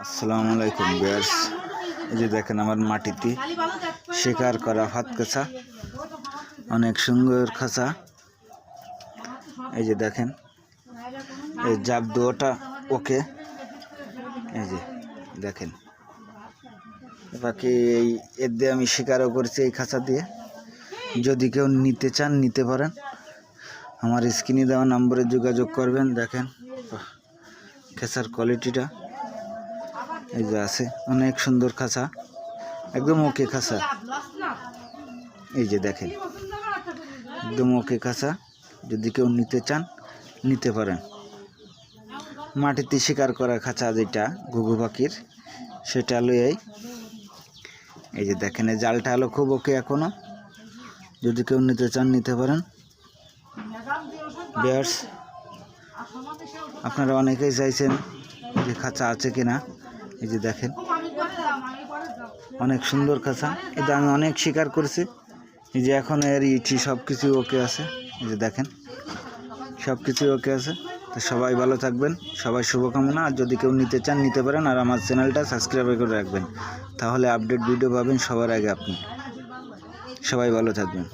আসসালামু আলাইকুম ভিউয়ার্স, এই যে দেখেন আমার মাটিতে শিকার করা হাত কাছা, অনেক সুন্দর খাঁচা। এই যে দেখেন এই জাপ দুটা ওকে, এই যে দেখেন বাকি এই এর দিয়ে আমি শিকারও করছি এই খাঁচা দিয়ে। যদি কেউ নিতে চান নিতে পারেন, আমার স্ক্রিনে দেওয়া নম্বরে যোগাযোগ করবেন। দেখেন খাঁচার কোয়ালিটিটা এই যে আছে, অনেক সুন্দর খাঁচা, একদম ওকে খাঁচা। এই যে দেখেন একদম ওকে খাঁচা, যদি কেউ নিতে চান নিতে পারেন। মাটিতে শিকার করা খাঁচা যেটা ঘুঘু পাখির, সেটা হলো এই যে দেখেন এই জালটা হলো খুব ওকে এখনো, যদি কেউ নিতে চান নিতে পারেন। ভিউয়ার্স, আপনারা অনেকেই চাইছেন যে খাঁচা আছে কিনা। এই যে দেখেন অনেক সুন্দর খাঁচা, এটা আমি অনেক শিকার করছি। এই যে এখন এর ইটি সব কিছু ওকে আছে। এই যে দেখেন সব কিছু ওকে আছে। তো সবাই ভালো থাকবেন, সবাই শুভকামনা। আর যদি কেউ নিতে চান নিতে পারেন, আর আমার চ্যানেলটা সাবস্ক্রাইব করে রাখবেন, তাহলে আপডেট ভিডিও পাবেন সবার আগে আপনি। সবাই ভালো থাকবেন।